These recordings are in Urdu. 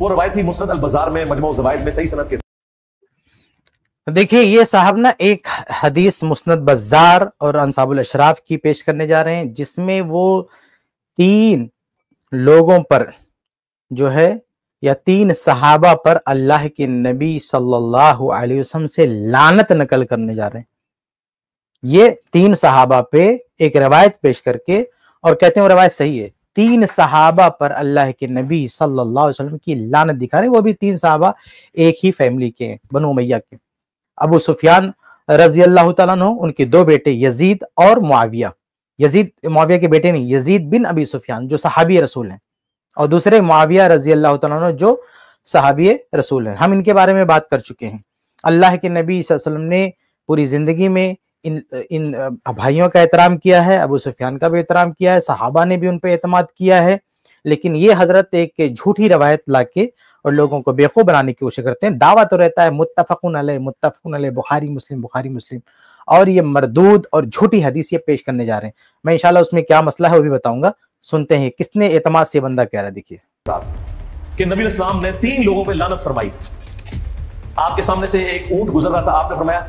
وہ روایت تھی مسند البزار میں مجموع الزوائد میں صحیح سند کے ساتھ۔ دیکھیے یہ صاحب نا ایک حدیث مسند بزار اور انصاب الاشراف کی پیش کرنے جا رہے ہیں، جس میں وہ 3 لوگوں پر جو ہے یا 3 صحابہ پر اللہ کے نبی صلی اللہ علیہ وسلم سے لعنت نقل کرنے جا رہے ہیں۔ یہ 3 صحابہ پہ ایک روایت پیش کر کے اور کہتے ہیں وہ روایت صحیح ہے، 3 صحابہ پر اللہ کے نبی صلی اللہ علیہ وسلم کی لعنت دکھا رہے ہیں، وہ بھی 3 صحابہ ایک ہی فیملی کے ہیں، بنو امیہ کے، ابو سفیان رضی اللہ تعالیٰ عنہ، ان کے 2 بیٹے یزید اور معاویہ۔ یزید معاویہ کے بیٹے نہیں، یزید بن ابی سفیان جو صحابی رسول ہیں، اور دوسرے معاویہ رضی اللہ تعالیٰ عنہ جو صحابی رسول ہیں۔ ہم ان کے بارے میں بات کر چکے ہیں۔ اللہ کے نبی صلی اللہ علیہ وسلم نے پوری زندگی میں ان بھائیوں کا احترام کیا ہے، ابو سفیان کا بھی احترام کیا ہے، صحابہ نے بھی ان پہ اعتماد کیا ہے، لیکن یہ حضرت ایک جھوٹی روایت لا کے اور لوگوں کو بیوقوف بنانے کی کوشش کرتے ہیں۔ دعویٰ تو رہتا ہے متفقن علیہ بخاری مسلم، اور یہ مردود اور جھوٹی حدیث یہ پیش کرنے جا رہے ہیں۔ میں انشاءاللہ اس میں کیا مسئلہ ہے وہ بھی بتاؤں گا، سنتے ہیں کس نے اعتماد سے بندہ کہہ رہا ہے۔ دیکھیے کہ نبی علیہ السلام نے 3 لوگوں پہ لعنت فرمائی۔ آپ کے سامنے سے ایک اونٹ گزر رہا تھا، آپ نے فرمایا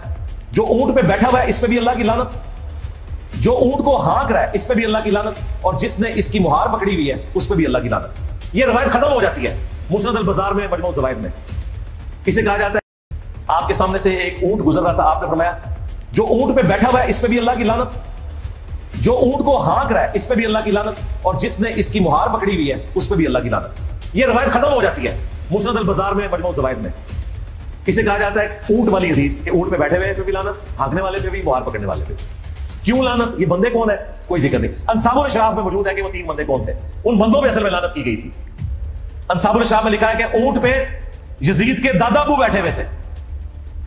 جو اونٹ پہ بیٹھا ہوا ہے اس پہ بھی اللہ کی لعنت، جو اونٹ کو ہانک رہا ہے اس پہ بھی اللہ کی لعنت، اور جس نے اس کی مہار پکڑی ہوئی ہے اس پہ بھی اللہ کی لعنت۔ یہ روایت ختم ہو جاتی ہے مسند البزار میں مجموع الزوائد میں۔ اسے کہا جاتا ہے آپ کے سامنے سے ایک اونٹ گزر رہا تھا، آپ نے فرمایا جو اونٹ پہ بیٹھا ہوا ہے اس پہ بھی اللہ کی لعنت، جو اونٹ کو ہانک رہا ہے اس پہ بھی اللہ کی لعنت، اور جس نے اس کی مہار پکڑی ہوئی ہے اس پہ بھی اللہ کی لعنت۔ یہ روایت ختم ہو جاتی ہے مسند البزار میں مجموع الزوائد میں۔ اسے کہا جاتا ہے اونٹ والی حدیث، کہ اونٹ پہ بیٹھے ہوئے پہ بھی لعنت، ہانکنے والے پہ بھی، مہار پکڑنے والے پہ۔ کیوں لعنت؟ یہ بندے کون ہیں؟ کوئی ذکر نہیں۔ انصاب الاشراف میں موجود ہے کہ وہ 3 بندے کون تھے، ان بندوں پہ اصل میں لعنت کی گئی تھی۔ انصاب الاشراف میں لکھا ہے کہ اونٹ پہ یزید کے دادا ابو بیٹھے ہوئے تھے۔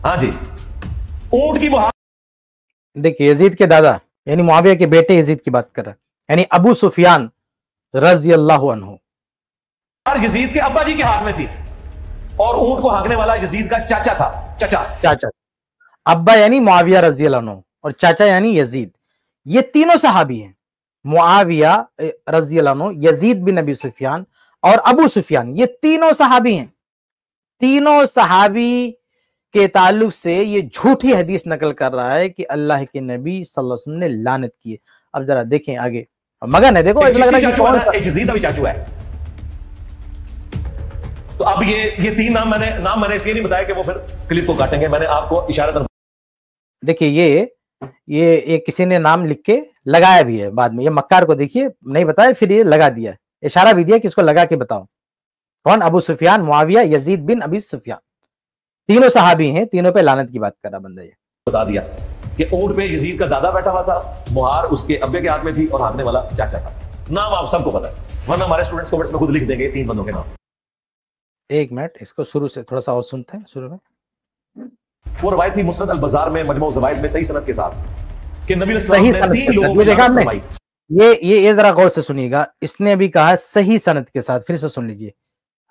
ہاں جی، اونٹ کی مہار۔ دیکھیے یزید کے دادا یعنی معاویہ کے بیٹے یزید کی بات کر رہا ہے، یعنی ابو سفیان رضی اللہ عنہ، یزید کے ابا جی کے ہاتھ میں تھی، اور اونٹ کو ہانکنے والا یزید کا چاچا تھا۔ چاچا ابا یعنی معاویہ رضی اللہ عنہ اور چاچا یعنی یزید، یہ تینوں صحابی ہیں، معاویہ رضی اللہ عنہ، یزید بن ابی سفیان اور ابو سفیان، یہ تینوں صحابی ہیں۔ تینوں صحابی کے تعلق سے یہ جھوٹی حدیث نقل کر رہا ہے کہ اللہ کے نبی صلی اللہ علیہ وسلم نے لعنت کی ہے۔ اب ذرا دیکھیں آگے، مگن ہے، دیکھو ایک یزید ابھی چاچو ہے۔ تو اب یہ 3 نام میں نے اس لیے نہیں بتایا کہ وہ پھر کلپ کو کاٹیں گے، میں نے آپ کو اشارہ۔ دیکھیے یہ کسی نے نام لکھ کے لگایا بھی ہے بعد میں، یہ مکار کو دیکھیے نہیں بتایا، پھر یہ لگا دیا، اشارہ بھی دیا کہ اس کو لگا کے بتاؤ کون، ابو سفیان، معاویہ، یزید بن ابی سفیان، تینوں صحابی ہیں، تینوں پہ لعنت کی بات کر رہا بندہ۔ یہ بتا دیا کہ اونٹ پہ یزید کا دادا بیٹھا ہوا تھا، مہار اس کے ابے کے ہاتھ میں تھی، اور ہانکنے والا چاچا تھا۔ نام آپ سب کو پتا ہے، ورنہ ہمارے اسٹوڈنٹس کمنٹس میں خود لکھ دیں گے 3 بندوں کے نام۔ ایک منٹ اس کو شروع سے تھوڑا سا اور سنتے ہیں۔ شروع میں وہ روایت تھی مسند البزار میں مجموع الزوائد میں صحیح سند کے ساتھ، کہ نبی علیہ السلام نے 3 لوگوں کو لعنت فرمائی۔ یہ ذرا غور سے سنیے گا، اس نے بھی کہا صحیح سند کے ساتھ، پھر سے سن لیجئے۔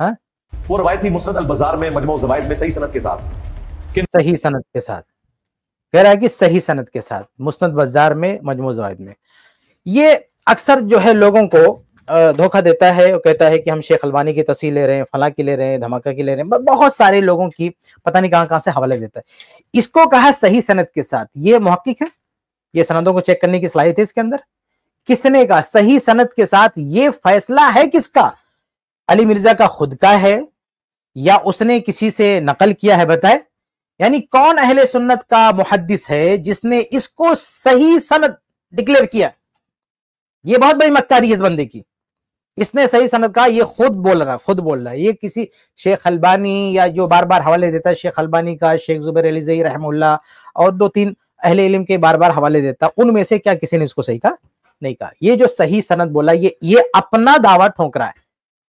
ہاں وہ روایت تھی مسند البزار میں مجموع الزوائد میں صحیح سند کے ساتھ، صحیح سند کے ساتھ کہہ رہا ہے کہ صحیح سند کے ساتھ، مسند بزار میں مجموع الزوائد میں۔ یہ اکثر جو ہے لوگوں کو دھوکہ دیتا ہے، وہ کہتا ہے کہ ہم شیخ البانی کی تصحیح لے رہے ہیں، فلاں کی لے رہے ہیں، دھماکہ کی لے رہے ہیں، بہت سارے لوگوں کی پتہ نہیں کہاں سے حوالے دیتا ہے۔ اس کو کہا صحیح سند کے ساتھ، یہ محقق ہے، یہ سندوں کو چیک کرنے کی صلاحیت ہے اس کے اندر۔ کس نے کہا صحیح سند کے ساتھ؟ یہ فیصلہ ہے کس کا؟ علی مرزا کا خود کا ہے یا اس نے کسی سے نقل کیا ہے؟ بتائے، یعنی کون اہل سنت کا محدث ہے جس نے اس کو صحیح سند ڈکلیئر کیا؟ یہ بہت بڑی مکاری ہے اس بندے کی۔ اس نے صحیح سند کہا، یہ خود بول رہا ہے، یہ کسی شیخ البانی یا جو بار بار حوالے دیتا ہے، شیخ البانی کا، شیخ زبیر علی زئی رحمہ اللہ، اور 2-3 اہل علم کے بار بار حوالے دیتا، ان میں سے کیا کسی نے اس کو صحیح کہا؟ نہیں کہا۔ یہ جو صحیح سند بولا، یہ اپنا دعویٰ ٹھونک رہا ہے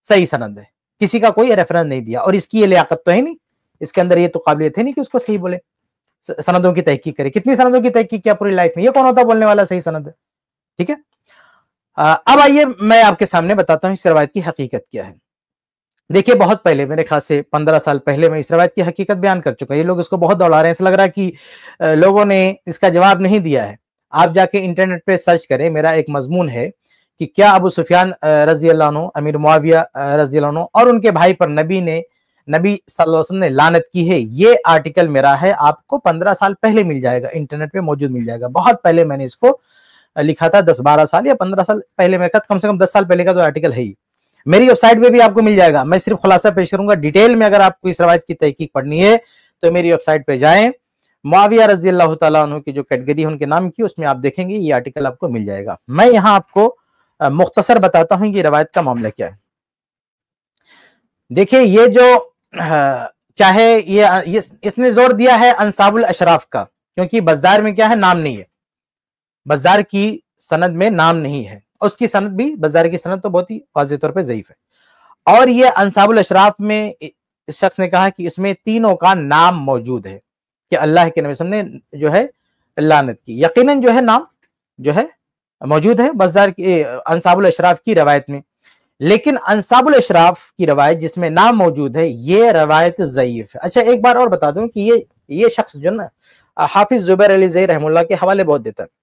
صحیح سند ہے، کسی کا کوئی ریفرنس نہیں دیا، اور اس کی یہ لیاقت تو ہے نہیں، اس کے اندر یہ تو قابلیت ہے نہیں کہ اس کو صحیح بولے، سندوں کی تحقیق کرے۔ کتنی سندوں کی تحقیق کیا پوری لائف میں؟ یہ کون ہوتا بولنے والا صحیح سند ہے؟ ٹھیک ہے، اب آئیے میں آپ کے سامنے بتاتا ہوں اس روایت کی حقیقت کیا ہے۔ دیکھیے بہت پہلے، میرے خیال سے 15 سال پہلے میں اس روایت کی حقیقت بیان کر چکا۔ یہ لوگ اس کو بہت دوڑا رہے ہیں، ایسا لگ رہا ہے کہ لوگوں نے اس کا جواب نہیں دیا ہے۔ آپ جا کے انٹرنیٹ پہ سرچ کریں، میرا ایک مضمون ہے کہ کیا ابو سفیان رضی اللہ عنہ، امیر معاویہ رضی اللہ عنہ اور ان کے بھائی پر نبی صلی اللہ علیہ وسلم نے لعنت کی ہے؟ یہ آرٹیکل میرا ہے، آپ کو 15 سال پہلے مل جائے گا، انٹرنیٹ پہ موجود مل جائے گا. بہت پہلے میں نے اس کو لکھا تھا، 10-12 سال یا 15 سال پہلے، میں کم سے کم 10 سال پہلے کا تو آرٹیکل ہے ہی. میری ویب سائٹ پہ بھی آپ کو مل جائے گا. میں صرف خلاصہ پیش کروں گا، ڈیٹیل میں اگر آپ کو اس روایت کی تحقیق پڑھنی ہے تو میری ویب سائٹ پہ جائیں، معاویہ رضی اللہ تعالیٰ عنہ کی جو کیٹیگری ہے ان کے نام کی، اس میں آپ دیکھیں گے یہ آرٹیکل آپ کو مل جائے گا. میں یہاں آپ کو مختصر بتاتا ہوں یہ روایت کا معاملہ کیا ہے. دیکھیں یہ جو چاہے اس نے زور دیا ہے انصاب الاشراف کا، کیونکہ بزار میں کیا ہے، نام نہیں ہے، بزار کی سند میں نام نہیں ہے، اس کی سند بھی، بزار کی سند تو بہت ہی واضح طور پہ ضعیف ہے. اور یہ انصاب الاشراف میں اس شخص نے کہا کہ اس میں تینوں کا نام موجود ہے کہ اللہ کے نبی صلی اللہ علیہ وسلم نے جو ہے لعنت کی. یقیناً جو ہے نام جو ہے موجود ہے بزار کی انصاب الاشراف کی روایت میں، لیکن انصاب الاشراف کی روایت جس میں نام موجود ہے یہ روایت ضعیف ہے. اچھا ایک بار اور بتا دوں کہ یہ شخص جو نا حافظ زبیر علی زئی رحمہ اللہ کے حوالے بہت دیتا ہے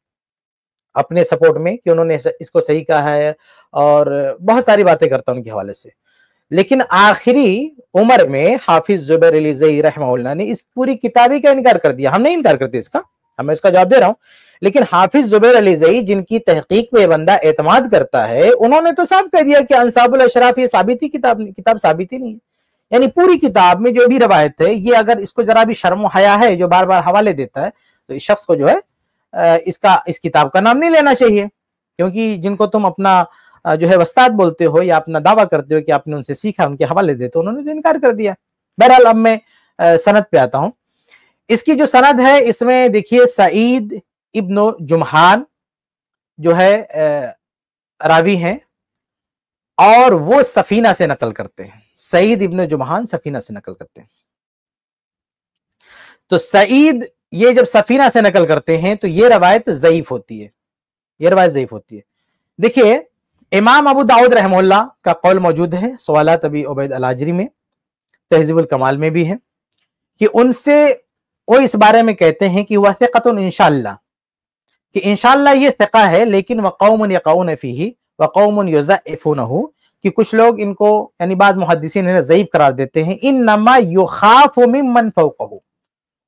اپنے سپورٹ میں کہ انہوں نے اس کو صحیح کہا ہے، اور بہت ساری باتیں کرتا ہے ان کے حوالے سے. لیکن آخری عمر میں حافظ زبیر علی زئی رحمہ اللہ نے اس پوری کتابی کا انکار کر دیا. ہم نہیں انکار کرتے اس کا، میں اس کا جواب دے رہا ہوں، لیکن حافظ زبیر علی زئی جن کی تحقیق پہ بندہ اعتماد کرتا ہے، انہوں نے تو صاف کہہ دیا کہ انصاب الاشراف یہ ثابتی کتاب ثابت ہی نہیں ہے. یعنی پوری کتاب میں جو بھی روایت ہے یہ اگر اس کو ذرا بھی شرم و حیا ہے جو بار بار حوالے دیتا ہے تو اس شخص کو جو ہے اس کتاب کا نام نہیں لینا چاہیے، کیونکہ جن کو تم اپنا جو ہے استاد بولتے ہو یا اپنا دعویٰ کرتے ہو کہ آپ نے ان سے سیکھا، ان کے حوالے دیتے ہو، انہوں نے تو انکار کر دیا. بہرحال اب میں سند پہ آتا ہوں. اس کی جو سند ہے اس میں دیکھیے سعید ابن جمحان جو ہے راوی ہیں اور وہ سفینہ سے نقل کرتے ہیں. سعید ابن جمحان سفینہ سے نقل کرتے ہیں. تو سعید یہ جب سفینہ سے نقل کرتے ہیں تو یہ روایت ضعیف ہوتی ہے، یہ روایت ضعیف ہوتی ہے. دیکھیے امام ابو داؤد رحمہ اللہ کا قول موجود ہے سوالات ابی عبید الاجری میں، تہذیب الکمال میں بھی ہے، کہ ان سے وہ اس بارے میں کہتے ہیں کہ وہ ثقۃ انشاءاللہ، کہ انشاءاللہ یہ ثقہ ہے، لیکن وقوم یقعون فیہ وقوم یضعفونہ، کہ کچھ لوگ ان کو یعنی بعض محدثین انہیں ضعیف قرار دیتے ہیں. انما یخاف ممن فوقہ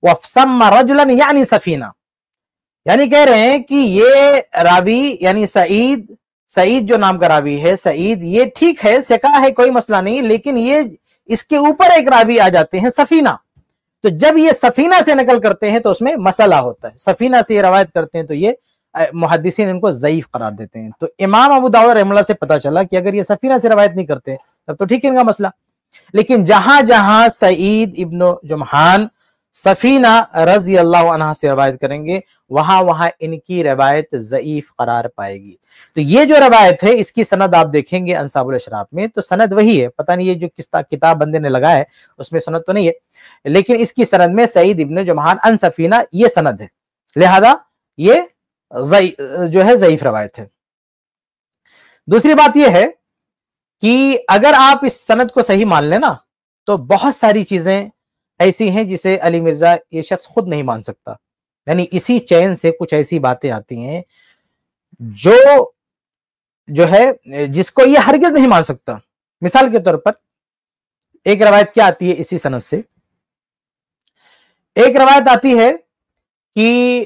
وسمى رجلا یعنی سفینہ، یعنی کہہ رہے ہیں کہ یہ راوی یعنی سعید جو نام کا راوی ہے، سعید یہ ٹھیک ہے، ثقہ ہے، کوئی مسئلہ نہیں، لیکن یہ اس کے اوپر ایک راوی آ جاتے ہیں سفینہ. تو جب یہ سفینہ سے نقل کرتے ہیں تو اس میں مسئلہ ہوتا ہے، سفینہ سے یہ روایت کرتے ہیں تو یہ محدثین ان کو ضعیف قرار دیتے ہیں. تو امام ابو داؤد رحمہ اللہ سے پتا چلا کہ اگر یہ سفینہ سے روایت نہیں کرتے تب تو ٹھیک ہے ان کا مسئلہ، لیکن جہاں جہاں سعید ابن جمحان سفینہ رضی اللہ عنہ سے روایت کریں گے وہاں وہاں ان کی روایت ضعیف قرار پائے گی. تو یہ جو روایت ہے اس کی سند آپ دیکھیں گے انصاب الاشراف میں تو سند وہی ہے، پتہ نہیں یہ جو کتاب بندے نے لگا ہے اس میں سند تو نہیں ہے، لیکن اس کی سند میں سعید ابن جمحان ان سفینہ یہ سند ہے، لہذا یہ جو ہے ضعیف روایت ہے. دوسری بات یہ ہے کہ اگر آپ اس سند کو صحیح مان لیں نا تو بہت ساری چیزیں ایسی ہیں جسے علی مرزا یہ شخص خود نہیں مان سکتا. یعنی اسی چین سے کچھ ایسی باتیں آتی ہیں جو ہے جس کو یہ ہرگز نہیں مان سکتا. مثال کے طور پر ایک روایت کیا آتی ہے اسی سند سے، ایک روایت آتی ہے کہ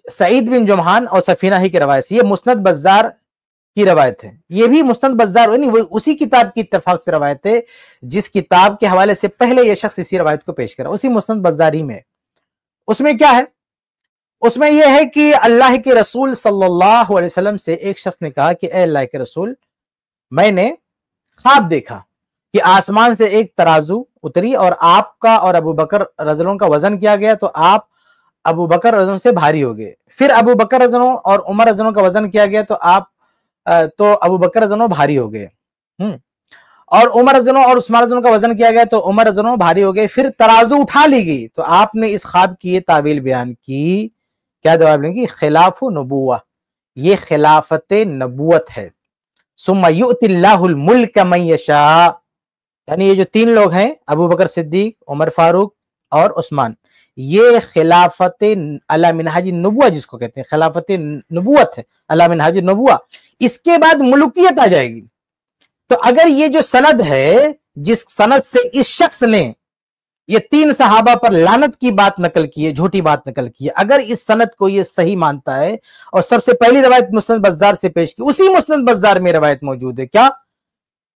سعید بن جمحان اور سفینہ ہی کی روایت سے، یہ مسند بزار کی روایت ہے، یہ بھی مسند بزار اسی کتاب کی اتفاق سے روایت ہے جس کتاب کے حوالے سے پہلے یہ شخص اسی روایت کو پیش کرا، اسی مسند بزاری میں. اس میں کیا ہے؟ اس میں یہ ہے کہ اللہ کے رسول صلی اللہ علیہ وسلم سے ایک شخص نے کہا کہ اے اللہ کے رسول، میں نے خواب دیکھا کہ آسمان سے ایک ترازو اتری اور آپ کا اور ابو بکر رضی اللہ عنہ کا وزن کیا گیا تو آپ ابو بکر رضی اللہ عنہ سے بھاری ہو گئے، پھر ابو بکر رضی اللہ عنہ اور عمر رضی اللہ عنہ کا وزن کیا گیا تو ابو بکر رضی اللہ عنہ بھاری ہو گئے، اور عمر رضی اللہ عنہ اور عثمان رضی اللہ عنہ کا وزن کیا گیا تو عمر رضی اللہ عنہ بھاری ہو گئے، پھر ترازو اٹھا لی گئی تو آپ نے اس خواب کی یہ تعویل بیان کی، کیا جواب لیں گی؟ خلاف نبوہ، یہ خلافت نبوت ہے. ثم یؤتی اللہ الملک من یشاء، یعنی یہ جو تین لوگ ہیں ابو بکر صدیق، عمر فاروق اور عثمان، یہ خلافت علی منہاج النبوہ جس کو کہتے ہیں، خلافت نبوت ہے علی منہاج النبوہ، اس کے بعد ملوکیت آ جائے گی۔ تو اگر یہ جو سند ہے جس سند سے اس شخص نے یہ 3 صحابہ پر لعنت کی بات نقل کی ہے، جھوٹی بات نقل کی ہے، اگر اس سند کو یہ صحیح مانتا ہے، اور سب سے پہلی روایت مسند بزار سے پیش کی، اسی مسند بزار میں روایت موجود ہے کیا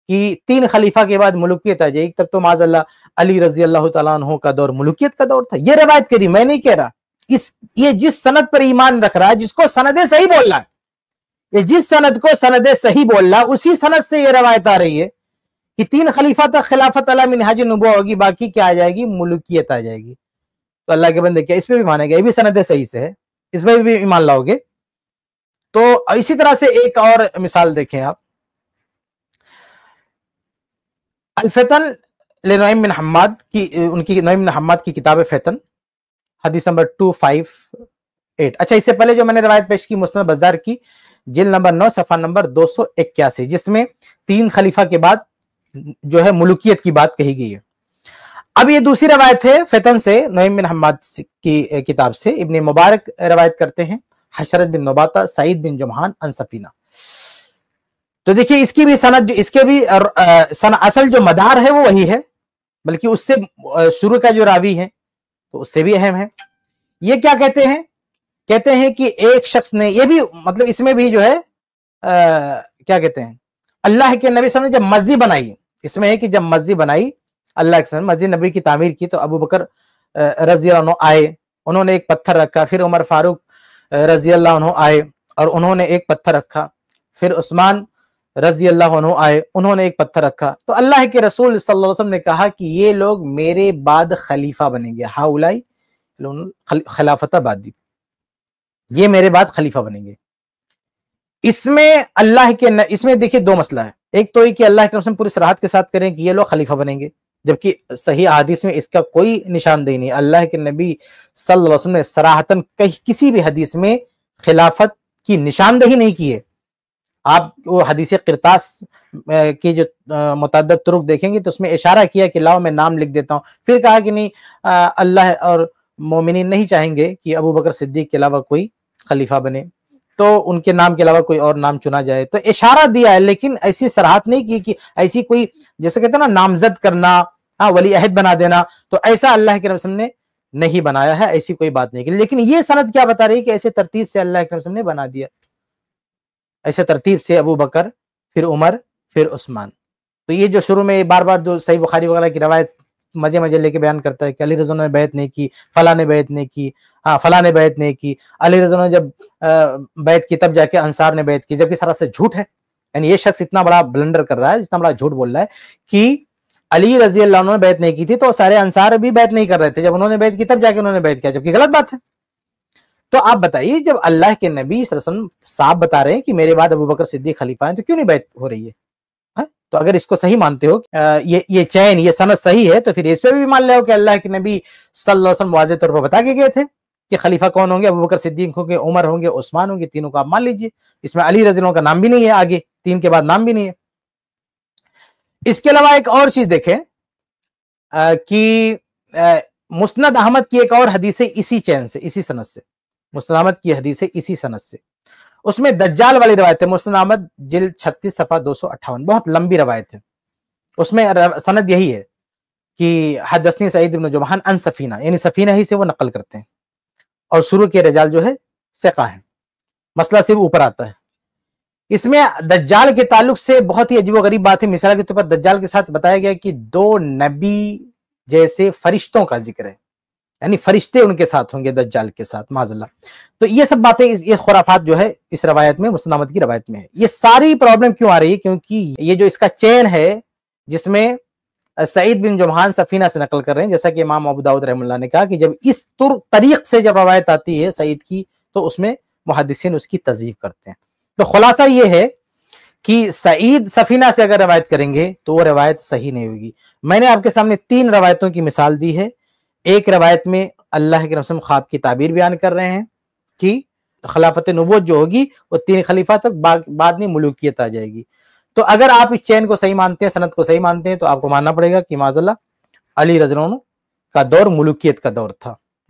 کہ 3 خلیفہ کے بعد ملوکیت آ جائے گی، تب تو معاذ اللہ علی رضی اللہ تعالیٰ عنہ کا دور ملوکیت کا دور تھا۔ یہ روایت کری، میں نہیں کہہ رہا، یہ جس سند پر ایمان رکھ رہا ہے، جس کو سند صحیح بول رہا ہے، یہ جس سند کو سند صحیح بول رہا ہے، اسی سند سے یہ روایت آ رہی ہے کہ 3 خلیفہ تک خلافت علی منہاج النبوہ ہوگی، باقی کیا آ جائے گی؟ ملوکیت آ جائے گی۔ تو اللہ کے بندے کیا اس پہ بھی مانے گا؟ یہ بھی سند صحیح سے ہے، اس میں بھی ایمان لاؤ گے؟ تو اسی طرح سے ایک اور مثال دیکھیں آپ، الفتن لنعیم بن حماد کی، ان کی نعیم بن حماد کی کتاب فتن، حدیث نمبر 258۔ اچھا، اس سے پہلے جو میں نے روایت پیش کی مسند بزار کی، جلد نمبر 9 صفحہ نمبر 281، جس میں 3 خلیفہ کے بعد جو ہے ملوکیت کی بات کہی گئی ہے۔ اب یہ دوسری روایت ہے فتن سے، نعیم بن حماد کی کتاب سے، ابن مبارک روایت کرتے ہیں، حشرت بن نباتہ، سعید بن جمحان، عن سفینہ۔ تو دیکھیے اس کی بھی سند، اس کے بھی اصل جو مدار ہے وہ وہی ہے، بلکہ اس سے شروع کا جو راوی ہے تو اس سے بھی اہم ہے۔ یہ کیا کہتے ہیں؟ کہتے ہیں کہ ایک شخص نے، یہ بھی مطلب اس میں بھی جو ہے کیا کہتے ہیں، اللہ کے نبی صلی اللہ علیہ وسلم نے جب مسجد بنائی، اس میں ہے کہ جب مسجد بنائی اللہ کے وسلم، مسجد نبی کی تعمیر کی، تو ابو بکر رضی اللہ عنہ آئے، انہوں نے ایک پتھر رکھا، پھر عمر فاروق رضی اللہ عنہ آئے اور انہوں نے ایک پتھر رکھا، پھر عثمان رضی اللہ عنہ آئے، انہوں نے ایک پتھر رکھا۔ تو اللہ کے رسول صلی اللہ علیہ وسلم نے کہا کہ یہ لوگ میرے بعد خلیفہ بنیں گے، ہاؤلائی خلافت بعدی، یہ میرے بعد خلیفہ بنیں گے۔ اس میں اللہ کے اس میں دیکھیے 2 مسئلہ ہے، ایک تو یہ کہ اللہ کے رسول پوری صراحت کے ساتھ کریں کہ یہ لوگ خلیفہ بنیں گے، جبکہ صحیح احادیث میں اس کا کوئی نشاندہی نہیں۔ اللہ کے نبی صلی اللہ علیہ وسلم نے صراحتاً کسی بھی حدیث میں خلافت کی نشاندہی نہیں کی ہے۔ آپ وہ حدیث قرطاس کی جو متعدد طرق دیکھیں گے تو اس میں اشارہ کیا کہ لاؤ میں نام لکھ دیتا ہوں، پھر کہا کہ نہیں، اللہ اور مومنین نہیں چاہیں گے کہ ابو بکر صدیق کے علاوہ کوئی خلیفہ بنے، تو ان کے نام کے علاوہ کوئی اور نام چنا جائے۔ تو اشارہ دیا ہے، لیکن ایسی صراحت نہیں کی کہ ایسی کوئی، جیسے کہتے ہیں نا نامزد کرنا، ولی عہد بنا دینا، تو ایسا اللہ کے رسول نے نہیں بنایا ہے، ایسی کوئی بات نہیں کی۔ لیکن یہ سند کیا بتا رہی ہے کہ ایسے ترتیب سے اللہ کے رسول نے بنا دیا، ایسے ترتیب سے ابو بکر، پھر عمر، پھر عثمان۔ تو یہ جو شروع میں بار بار جو صحیح بخاری وغیرہ کی روایت مزے مزے لے کے بیان کرتا ہے کہ علی رضی اللہ نے بیعت نہیں کی، فلاں نے بیعت نہیں کی، فلاں نے بیعت نہیں کی، علی رضی اللہ نے جب بیعت کی تب جا کے انصار نے بیعت کی، جبکہ سراسر جھوٹ ہے۔ یعنی یہ شخص اتنا بڑا بلنڈر کر رہا ہے، اتنا بڑا جھوٹ بول رہا ہے کہ علی رضی اللہ عنہ نے بیعت نہیں کی تھی تو سارے انصار بھی بیعت نہیں کر رہے تھے، جب انہوں نے بیعت کی تب جا کے انہوں نے بیعت کیا، جبکہ غلط بات ہے۔ تو آپ بتائیے، جب اللہ کے نبی صلی اللہ علیہ وسلم صاحب بتا رہے ہیں کہ میرے بعد ابو بکر صدیق خلیفہ ہیں، تو کیوں نہیں بیعت ہو رہی ہے؟ تو اگر اس کو صحیح مانتے ہو، یہ چین، یہ سند صحیح ہے، تو پھر اس پہ بھی مان لے ہو کہ اللہ کے نبی صلی اللہ علیہ وسلم واضح طور پر بتا کے گئے تھے کہ خلیفہ کون ہوں گے، ابو بکر صدیق ہوں گے، عمر ہوں گے، عثمان ہوں گے، تینوں کو آپ مان لیجئے۔ اس میں علی رضی اللہ عنہ کا نام بھی نہیں ہے، آگے 3 کے بعد نام بھی نہیں ہے۔ اس کے علاوہ ایک اور چیز دیکھیں کہ مسند احمد کی ایک اور حدیث ہے اسی چین سے، اسی سند سے، مسند احمد کی حدیث ہے اسی سند سے، اس میں دجال والی روایت ہے، مسند احمد جلد 36 صفحہ 258، بہت لمبی روایت ہے۔ اس میں سند یہی ہے کہ حدثنی سعید بن جمحان عن سفینہ، یعنی سفینہ ہی سے وہ نقل کرتے ہیں، اور شروع کے رجال جو ہے ثقہ ہیں، مسئلہ صرف اوپر آتا ہے۔ اس میں دجال کے تعلق سے بہت ہی عجیب و غریب بات ہے، مثال کے طور پر دجال کے ساتھ بتایا گیا کہ 2 نبی جیسے فرشتوں کا ذکر ہے، یعنی فرشتے ان کے ساتھ ہوں گے دجال کے ساتھ، معاذ اللہ۔ تو یہ سب باتیں، یہ خرافات جو ہے اس روایت میں، مسند احمد کی روایت میں ہے۔ یہ ساری پرابلم کیوں آ رہی ہے؟ کیونکہ یہ جو اس کا چین ہے جس میں سعید بن جمحان سفینہ سے نقل کر رہے ہیں، جیسا کہ امام ابو داؤد رحمہ اللہ نے کہا کہ جب اس طریق سے جب روایت آتی ہے سعید کی، تو اس میں محدثین اس کی تضعیف کرتے ہیں۔ تو خلاصہ یہ ہے کہ سعید سفینہ سے اگر روایت کریں گے تو وہ روایت صحیح نہیں ہوگی۔ میں نے آپ کے سامنے 3 روایتوں کی مثال دی ہے۔ ایک روایت میں اللہ کے رسول خواب کی تعبیر بیان کر رہے ہیں کہ خلافت نبوت جو ہوگی وہ 3 خلیفہ تک بعد میں ملوکیت آ جائے گی۔ تو اگر آپ اس چین کو صحیح مانتے ہیں، سند کو صحیح مانتے ہیں، تو آپ کو ماننا پڑے گا کہ معاذ اللہ علی رضی اللہ عنہ کا دور ملوکیت کا دور تھا۔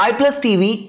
iPlus TV